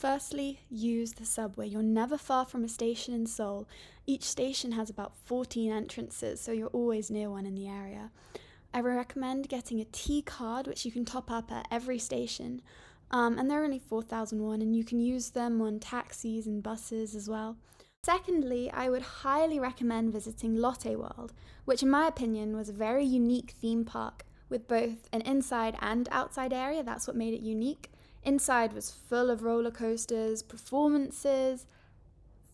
Firstly, use the subway. You're never far from a station in Seoul. Each station has about 14 entrances, so you're always near one in the area. I recommend getting a T card, which you can top up at every station. And they're only 4,001, and you can use them on taxis and buses as well. Secondly, I would highly recommend visiting Lotte World, which in my opinion was a very unique theme park with both an inside and outside area. That's what made it unique. Inside was full of roller coasters, performances,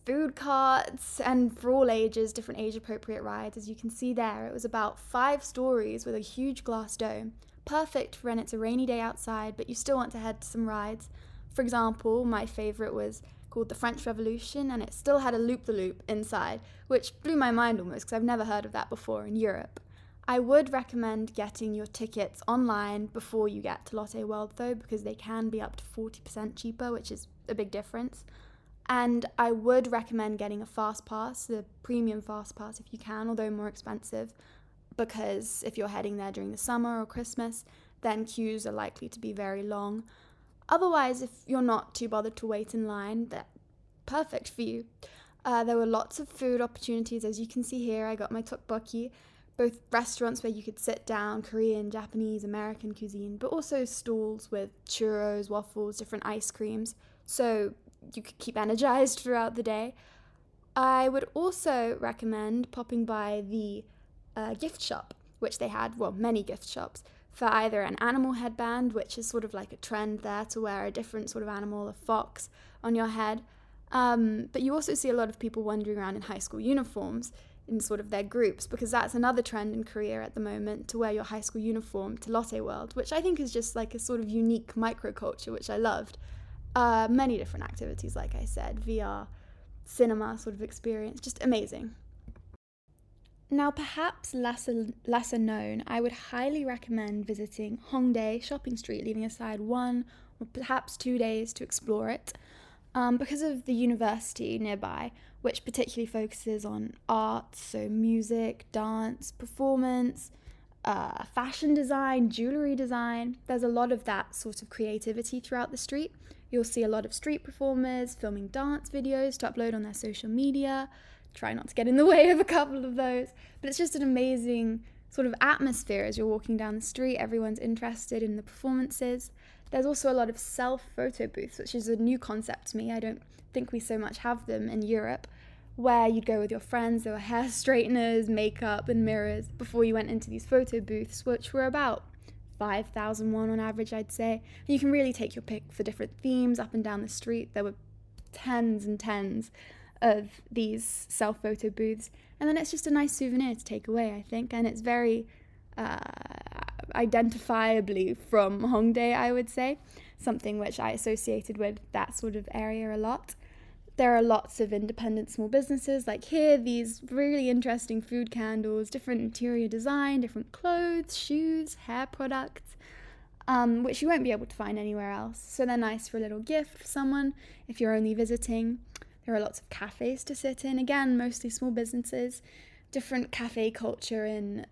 food carts, and for all ages, different age-appropriate rides. As you can see there, it was about 5 stories with a huge glass dome. Perfect for when it's a rainy day outside, but you still want to head to some rides. For example, my favourite was called the French Revolution, and it still had a loop-the-loop inside, which blew my mind almost because I've never heard of that before in Europe. I would recommend getting your tickets online before you get to Lotte World though, because they can be up to 40% cheaper, which is a big difference. And I would recommend getting a fast pass, the premium fast pass if you can, although more expensive, because if you're heading there during the summer or Christmas, then queues are likely to be very long. Otherwise, if you're not too bothered to wait in line, that's perfect for you. There were lots of food opportunities, as you can see here. I got my tteokbokki, both restaurants where you could sit down, Korean, Japanese, American cuisine, but also stalls with churros, waffles, different ice creams, so you could keep energized throughout the day. I would also recommend popping by the gift shop, which they had, well, many gift shops, for either an animal headband, which is sort of like a trend there to wear a different sort of animal, a fox, on your head. But you also see a lot of people wandering around in high school uniforms in sort of their groups, because that's another trend in Korea at the moment, to wear your high school uniform to Lotte World, which I think is just like a sort of unique microculture, which I loved. Many different activities, like I said, VR, cinema sort of experience, just amazing. Now, perhaps lesser known, I would highly recommend visiting Hongdae Shopping Street, leaving aside 1 or perhaps 2 days to explore it, because of the university nearby, which particularly focuses on art, so music, dance, performance, fashion design, jewellery design. There's a lot of that sort of creativity throughout the street. You'll see a lot of street performers filming dance videos to upload on their social media. Try not to get in the way of a couple of those. But it's just an amazing sort of atmosphere as you're walking down the street. Everyone's interested in the performances. There's also a lot of self-photo booths, which is a new concept to me. I don't think we so much have them in Europe, where you'd go with your friends. There were hair straighteners, makeup, and mirrors before you went into these photo booths, which were about 5,001 on average, I'd say. And you can really take your pick for different themes up and down the street. There were tens and tens of these self-photo booths. And then it's just a nice souvenir to take away, I think. And it's very identifiably from Hongdae, I would say. Something which I associated with that sort of area a lot. There are lots of independent small businesses, like here, these really interesting food candles, different interior design, different clothes, shoes, hair products, which you won't be able to find anywhere else. So they're nice for a little gift for someone if you're only visiting. There are lots of cafes to sit in, again, mostly small businesses. Different cafe culture in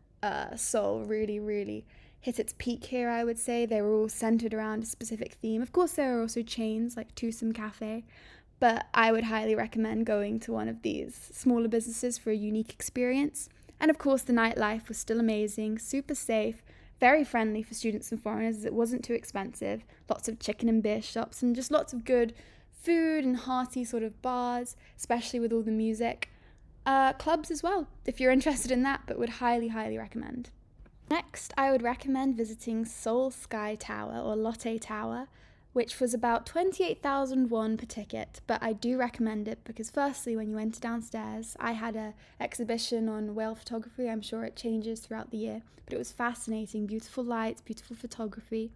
Seoul really hit its peak here, I would say. They were all centered around a specific theme. Of course, there are also chains like Tusum Cafe, but I would highly recommend going to one of these smaller businesses for a unique experience. And of course, the nightlife was still amazing, super safe, very friendly for students and foreigners as it wasn't too expensive. Lots of chicken and beer shops and just lots of good food and hearty sort of bars, especially with all the music. Clubs as well, if you're interested in that, but would highly recommend. Next, I would recommend visiting Seoul Sky Tower, or Lotte Tower, which was about 28,001 per ticket, but I do recommend it because firstly, when you enter downstairs, I had an exhibition on whale photography. I'm sure it changes throughout the year, but it was fascinating, beautiful lights, beautiful photography,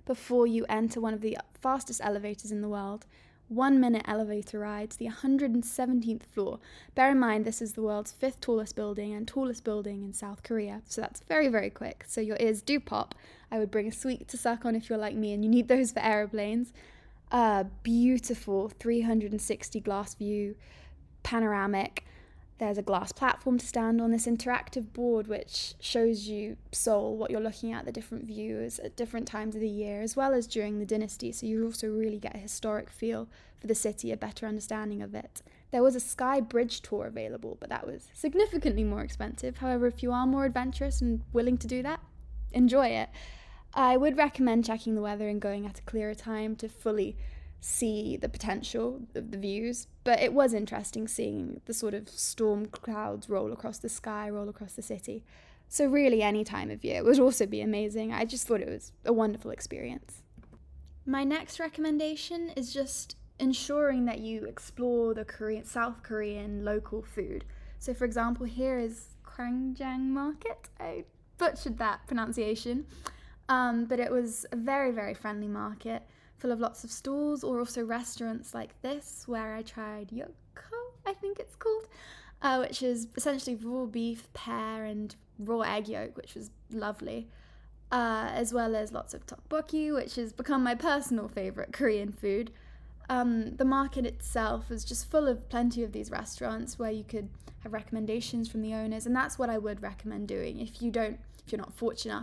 before you enter one of the fastest elevators in the world. 1-minute elevator ride to the 117th floor. Bear in mind, this is the world's 5th tallest building and tallest building in South Korea, so that's very quick, so your ears do pop. I would bring a sweet to suck on if you're like me and you need those for aeroplanes. Beautiful 360 glass view, panoramic. There's a glass platform to stand on, this interactive board which shows you Seoul, what you're looking at, the different views at different times of the year, as well as during the dynasty, so you also really get a historic feel for the city, a better understanding of it. There was a sky bridge tour available, but that was significantly more expensive. However, if you are more adventurous and willing to do that, enjoy it. I would recommend checking the weather and going at a clearer time to fully see the potential of the views, but it was interesting seeing the sort of storm clouds roll across the sky, roll across the city. So really any time of year would also be amazing. I just thought it was a wonderful experience. My next recommendation is just ensuring that you explore the South Korean local food. So for example, here is Kwangjang Market. I butchered that pronunciation, but it was a very, very friendly market full of lots of stalls, or also restaurants like this, where I tried yoko, I think it's called, which is essentially raw beef, pear, and raw egg yolk, which was lovely, as well as lots of tteokbokki, which has become my personal favourite Korean food. The market itself was just full of plenty of these restaurants where you could have recommendations from the owners, and that's what I would recommend doing if you're not fortunate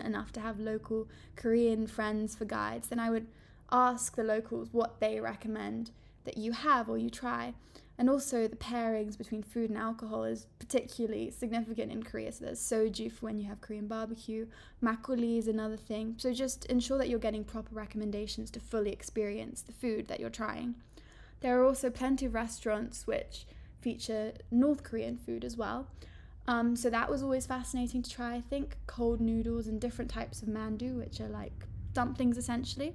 enough to have local Korean friends for guides. Then I would ask the locals what they recommend that you have or you try. And also the pairings between food and alcohol is particularly significant in Korea. So there's soju for when you have Korean barbecue, makgeolli is another thing. So just ensure that you're getting proper recommendations to fully experience the food that you're trying. There are also plenty of restaurants which feature North Korean food as well. So that was always fascinating to try. I think cold noodles and different types of mandu, which are like dumplings essentially.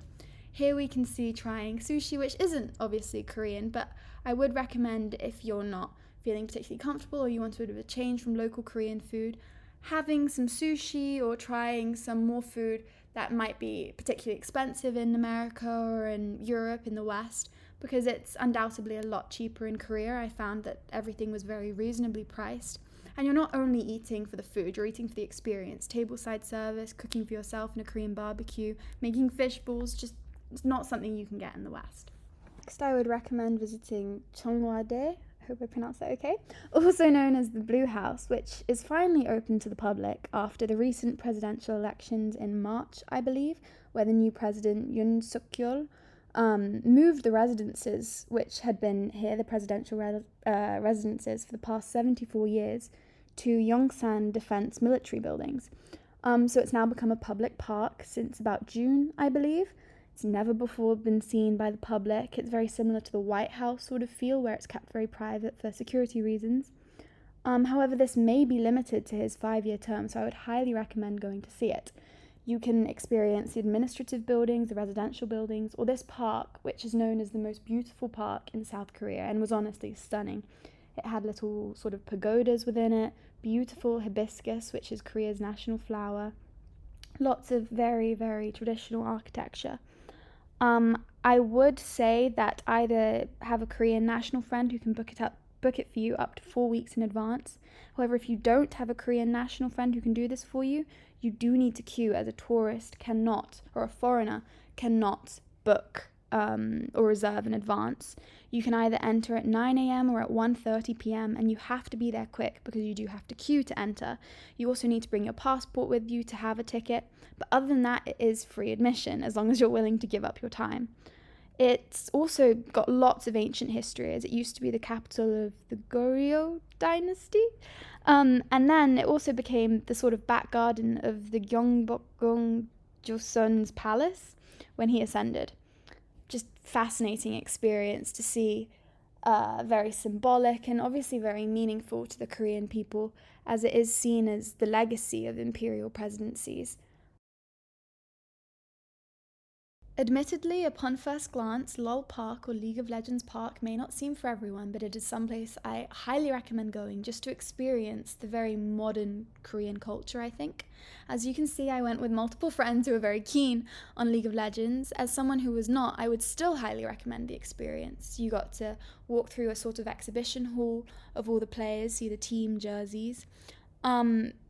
Here we can see trying sushi, which isn't obviously Korean, but I would recommend if you're not feeling particularly comfortable or you want a bit of a change from local Korean food, having some sushi or trying some more food that might be particularly expensive in America or in Europe in the West, because it's undoubtedly a lot cheaper in Korea. I found that everything was very reasonably priced. And you're not only eating for the food, you're eating for the experience. Tableside service, cooking for yourself in a Korean barbecue, making fish balls, just it's not something you can get in the West. Next, I would recommend visiting Hongdae, I hope I pronounced that okay, also known as the Blue House, which is finally open to the public after the recent presidential elections in March, I believe, where the new president, Yoon Suk-yeol, moved the residences, which had been here, the presidential residences for the past 74 years, to Yongsan Defense Military Buildings. So it's now become a public park since about June, I believe. It's never before been seen by the public. It's very similar to the White House sort of feel, where it's kept very private for security reasons. However, this may be limited to his 5-year term, so I would highly recommend going to see it. You can experience the administrative buildings, the residential buildings, or this park, which is known as the most beautiful park in South Korea and was honestly stunning. It had little sort of pagodas within it, beautiful hibiscus, which is Korea's national flower, lots of very, very traditional architecture. I would say that either have a Korean national friend who can book it for you up to 4 weeks in advance. However, if you don't have a Korean national friend who can do this for you, you do need to queue, as a tourist cannot, or a foreigner cannot book or reserve in advance. You can either enter at 9 a.m. or at 1:30 p.m. and you have to be there quick because you do have to queue to enter. You also need to bring your passport with you to have a ticket, but other than that, it is free admission as long as you're willing to give up your time. It's also got lots of ancient history, as it used to be the capital of the Goryeo dynasty. And then it also became the sort of back garden of the Gyeongbokgung Joseon's palace when he ascended. Just fascinating experience to see, very symbolic and obviously very meaningful to the Korean people, as it is seen as the legacy of imperial presidencies. Admittedly, upon first glance, LOL Park or League of Legends Park may not seem for everyone, but it is someplace I highly recommend going just to experience the very modern Korean culture, I think. As you can see, I went with multiple friends who were very keen on League of Legends. As someone who was not, I would still highly recommend the experience. You got to walk through a sort of exhibition hall of all the players, see the team jerseys.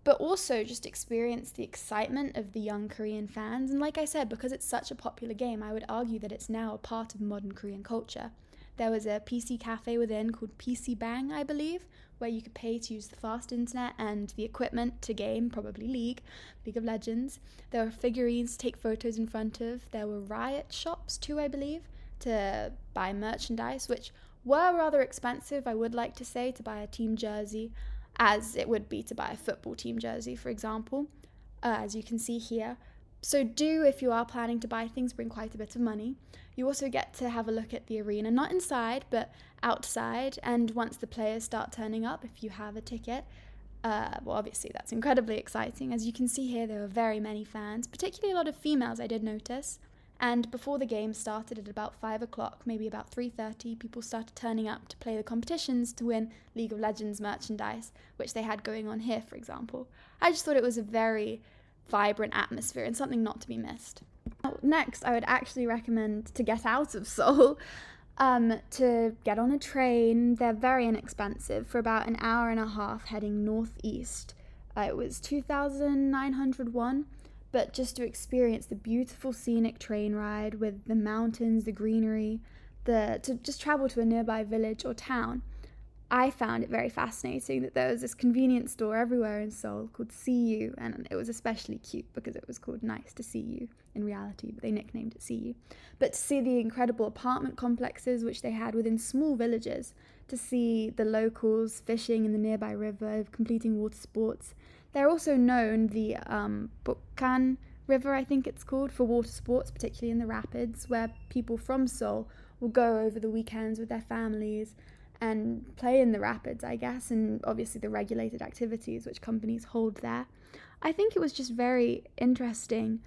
But also just experience the excitement of the young Korean fans. And like I said, because it's such a popular game, I would argue that it's now a part of modern Korean culture. There was a PC cafe within called PC Bang, I believe, where you could pay to use the fast internet and the equipment to game, probably League of Legends. There were figurines to take photos in front of. There were riot shops too, I believe, to buy merchandise, which were rather expensive, I would like to say, to buy a team jersey, as it would be to buy a football team jersey, for example, as you can see here. So do, if you are planning to buy things, bring quite a bit of money. You also get to have a look at the arena, not inside, but outside, and once the players start turning up, if you have a ticket, well, obviously that's incredibly exciting. As you can see here, there were very many fans, particularly a lot of females, I did notice. And before the game started at about 5 o'clock, maybe about 3:30, people started turning up to play the competitions to win League of Legends merchandise, which they had going on here, for example. I just thought it was a very vibrant atmosphere and something not to be missed. Next, I would actually recommend to get out of Seoul, to get on a train. They're very inexpensive, for about an hour and a half heading northeast. It was 2,900 won, but just to experience the beautiful scenic train ride with the mountains, the greenery, to just travel to a nearby village or town. I found it very fascinating that there was this convenience store everywhere in Seoul called See You, and it was especially cute because it was called Nice to See You in reality, but they nicknamed it See You. But to see the incredible apartment complexes which they had within small villages, to see the locals fishing in the nearby river, completing water sports. They're also known, the Bukhan River, I think it's called, for water sports, particularly in the rapids, where people from Seoul will go over the weekends with their families and play in the rapids, I guess, and obviously the regulated activities which companies hold there. I think it was just very interesting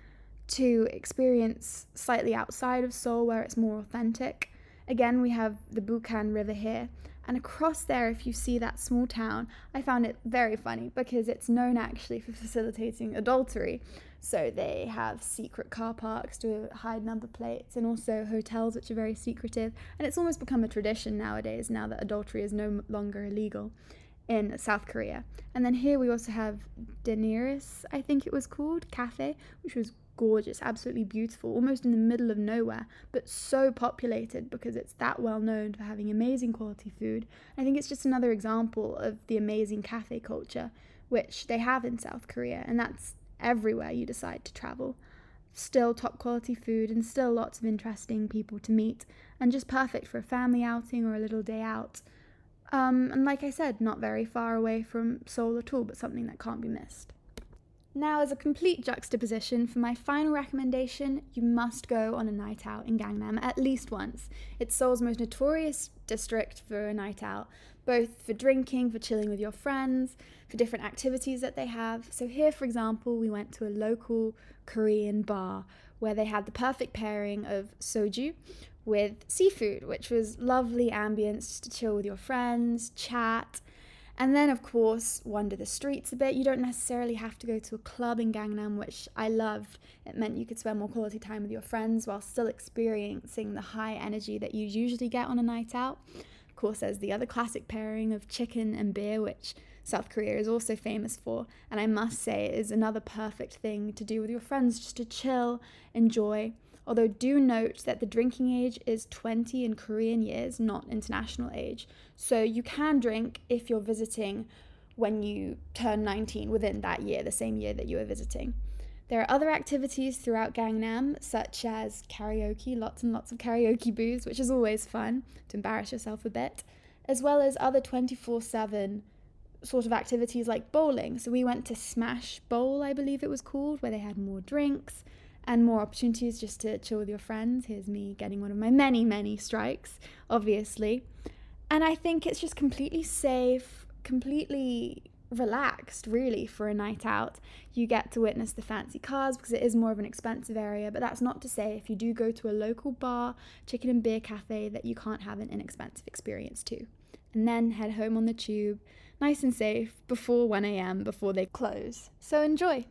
to experience slightly outside of Seoul where it's more authentic. Again, we have the Bukhan River here, and across there, if you see that small town, I found it very funny because it's known actually for facilitating adultery. So they have secret car parks to hide number plates, and also hotels which are very secretive. And it's almost become a tradition nowadays, now that adultery is no longer illegal in South Korea. And then here we also have Daenerys, I think it was called, cafe, which was gorgeous, absolutely beautiful, almost in the middle of nowhere, but so populated because it's that well known for having amazing quality food. I think it's just another example of the amazing cafe culture which they have in South Korea, and that's everywhere you decide to travel. Still top quality food and still lots of interesting people to meet, and just perfect for a family outing or a little day out. And like I said, not very far away from Seoul at all, but something that can't be missed. Now, as a complete juxtaposition, for my final recommendation, you must go on a night out in Gangnam at least once. It's Seoul's most notorious district for a night out, both for drinking, for chilling with your friends, for different activities that they have. So here, for example, we went to a local Korean bar where they had the perfect pairing of soju with seafood, which was lovely ambience to chill with your friends, chat. And then, of course, wander the streets a bit. You don't necessarily have to go to a club in Gangnam, which I loved. It meant you could spend more quality time with your friends while still experiencing the high energy that you usually get on a night out. Of course, there's the other classic pairing of chicken and beer, which South Korea is also famous for. And I must say, it is another perfect thing to do with your friends, just to chill, enjoy. Although do note that the drinking age is 20 in Korean years, not international age. So you can drink if you're visiting when you turn 19 within that year, the same year that you were visiting. There are other activities throughout Gangnam, such as karaoke, lots and lots of karaoke booths, which is always fun to embarrass yourself a bit, as well as other 24/7 sort of activities like bowling. So we went to Smash Bowl, I believe it was called, where they had more drinks and more opportunities just to chill with your friends. Here's me getting one of my many, many strikes, obviously. And I think it's just completely safe, completely relaxed, really, for a night out. You get to witness the fancy cars because it is more of an expensive area, but that's not to say if you do go to a local bar, chicken and beer cafe, that you can't have an inexpensive experience too. And then head home on the tube, nice and safe, before 1 a.m, before they close. So enjoy!